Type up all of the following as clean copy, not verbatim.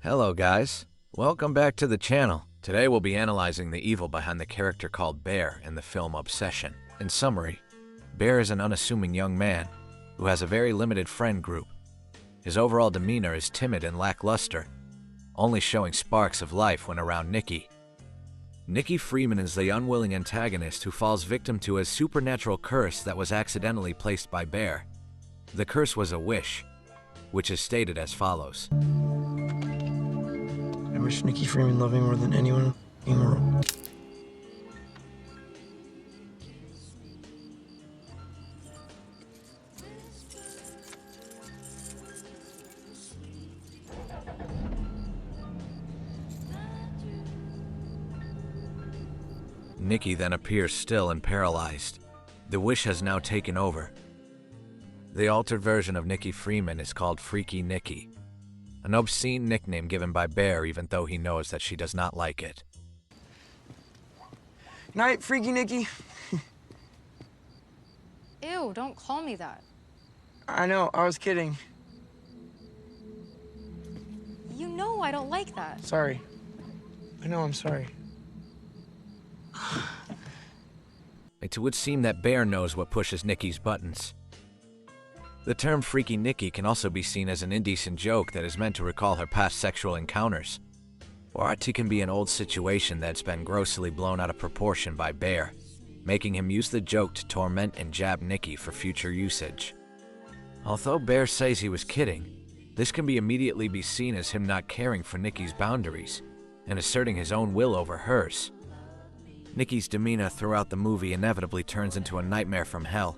Hello guys, welcome back to the channel. Today we'll be analyzing the evil behind the character called Bear in the film Obsession. In summary, Bear is an unassuming young man who has a very limited friend group. His overall demeanor is timid and lackluster, only showing sparks of life when around Nikki. Nikki Freeman is the unwilling antagonist who falls victim to a supernatural curse that was accidentally placed by Bear. The curse was a wish, which is stated as follows. I wish Nikki Freeman loved me more than anyone in the world. Nikki then appears still and paralyzed. The wish has now taken over. The altered version of Nikki Freeman is called Freaky Nikki, an obscene nickname given by Bear even though he knows that she does not like it. Night, Freaky Nikki. Ew, don't call me that. I know, I was kidding. You know I don't like that. Sorry. I know, I'm sorry. It would seem that Bear knows what pushes Nikki's buttons. The term Freaky Nikki can also be seen as an indecent joke that is meant to recall her past sexual encounters, or it can be an old situation that's been grossly blown out of proportion by Bear, making him use the joke to torment and jab Nikki for future usage. Although Bear says he was kidding, this can be immediately be seen as him not caring for Nikki's boundaries and asserting his own will over hers. Nikki's demeanor throughout the movie inevitably turns into a nightmare from hell,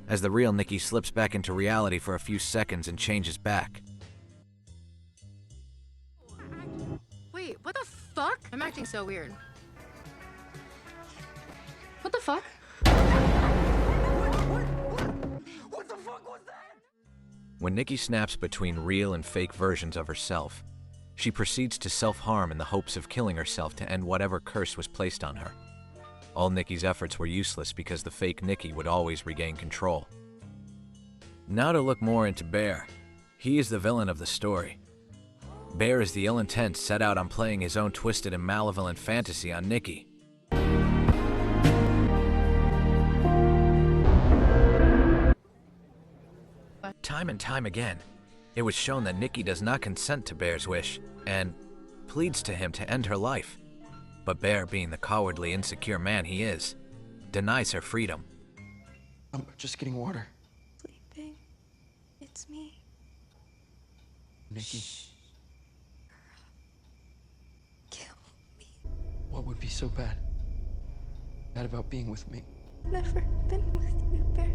as the real Nikki slips back into reality for a few seconds and changes back. Wait, what the fuck? I'm acting so weird. What the fuck? What the fuck was that? When Nikki snaps between real and fake versions of herself, she proceeds to self-harm in the hopes of killing herself to end whatever curse was placed on her. All Nikki's efforts were useless because the fake Nikki would always regain control. Now to look more into Bear. He is the villain of the story. Bear is the ill intent set out on playing his own twisted and malevolent fantasy on Nikki. Time and time again, it was shown that Nikki does not consent to Bear's wish and pleads to him to end her life. But Bear, being the cowardly, insecure man he is, denies her freedom. I'm just getting water. Sleeping. It's me. Nikki, Kill me. what would be so bad? Bad about being with me? Never been with you, Bear.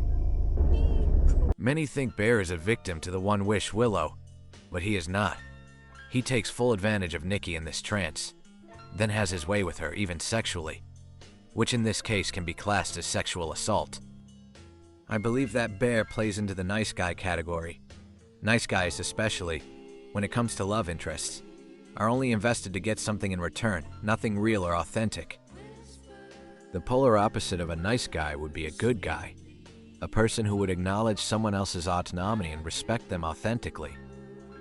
Me. Many think Bear is a victim to the One Wish Willow, but he is not. He takes full advantage of Nikki in this trance, then has his way with her, even sexually, which in this case can be classed as sexual assault. I believe that Bear plays into the nice guy category. Nice guys, especially, when it comes to love interests, are only invested to get something in return, nothing real or authentic. The polar opposite of a nice guy would be a good guy, a person who would acknowledge someone else's autonomy and respect them authentically.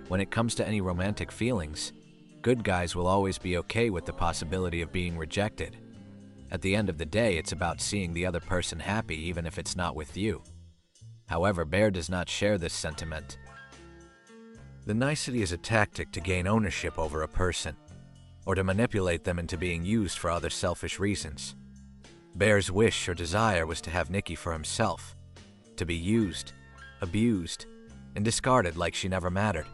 When it comes to any romantic feelings, good guys will always be okay with the possibility of being rejected. At the end of the day, it's about seeing the other person happy even if it's not with you. However, Bear does not share this sentiment. The nicety is a tactic to gain ownership over a person, or to manipulate them into being used for other selfish reasons. Bear's wish or desire was to have Nikki for himself, to be used, abused, and discarded like she never mattered.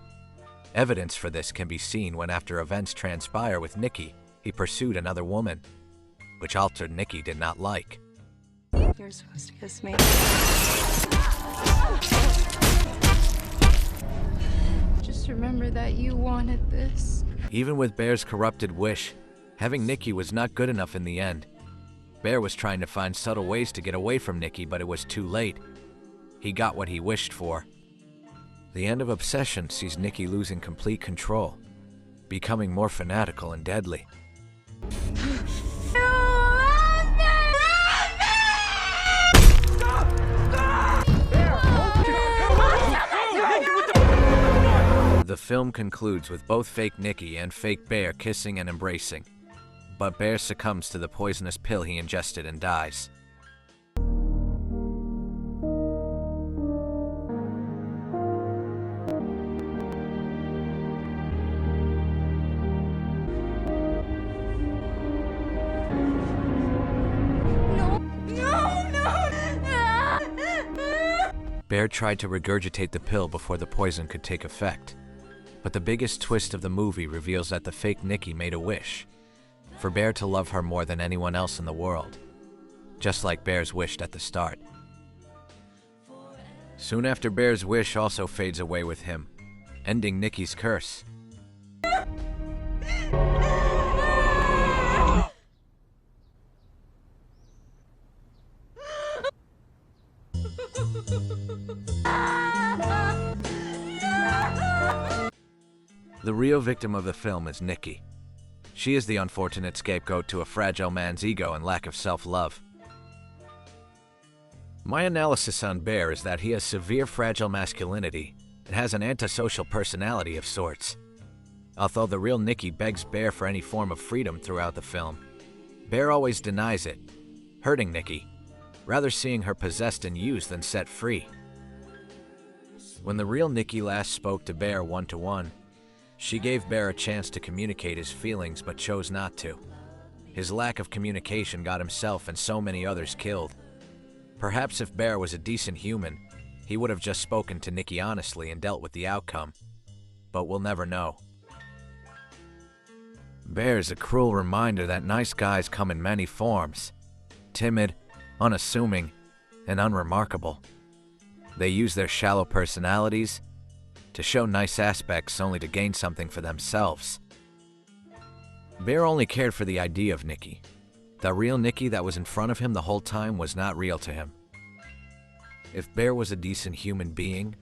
Evidence for this can be seen when, after events transpire with Nikki, he pursued another woman, which altered Nikki did not like. You're supposed to kiss me. Just remember that you wanted this. Even with Bear's corrupted wish, having Nikki was not good enough in the end. Bear was trying to find subtle ways to get away from Nikki, but it was too late. He got what he wished for. The end of Obsession sees Nikki losing complete control, becoming more fanatical and deadly. The film concludes with both fake Nicky and fake Bear kissing and embracing, but Bear succumbs to the poisonous pill he ingested and dies. Bear tried to regurgitate the pill before the poison could take effect, but the biggest twist of the movie reveals that the fake Nicky made a wish for Bear to love her more than anyone else in the world, just like Bear's wished at the start. Soon after, Bear's wish also fades away with him, ending Nicky's curse. The real victim of the film is Nicky. She is the unfortunate scapegoat to a fragile man's ego and lack of self-love. My analysis on Bear is that he has severe fragile masculinity and has an antisocial personality of sorts. Although the real Nicky begs Bear for any form of freedom throughout the film, Bear always denies it, hurting Nicky, rather seeing her possessed and used than set free. When the real Nicky last spoke to Bear one-to-one, she gave Bear a chance to communicate his feelings but chose not to. His lack of communication got himself and so many others killed. Perhaps if Bear was a decent human, he would have just spoken to Nicky honestly and dealt with the outcome. But we'll never know. Bear is a cruel reminder that nice guys come in many forms. Timid, unassuming, and unremarkable. They use their shallow personalities to show nice aspects only to gain something for themselves. Bear only cared for the idea of Nicky. The real Nicky that was in front of him the whole time was not real to him. If Bear was a decent human being,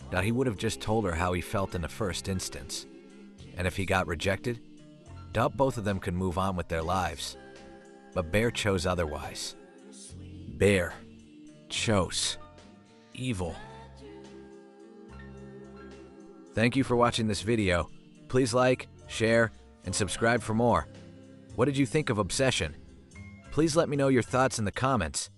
that he would have just told her how he felt in the first instance. And if he got rejected, doubt both of them could move on with their lives. But Bear chose otherwise. Bear chose evil. Thank you for watching this video. Please like, share, and subscribe for more. What did you think of Obsession? Please let me know your thoughts in the comments.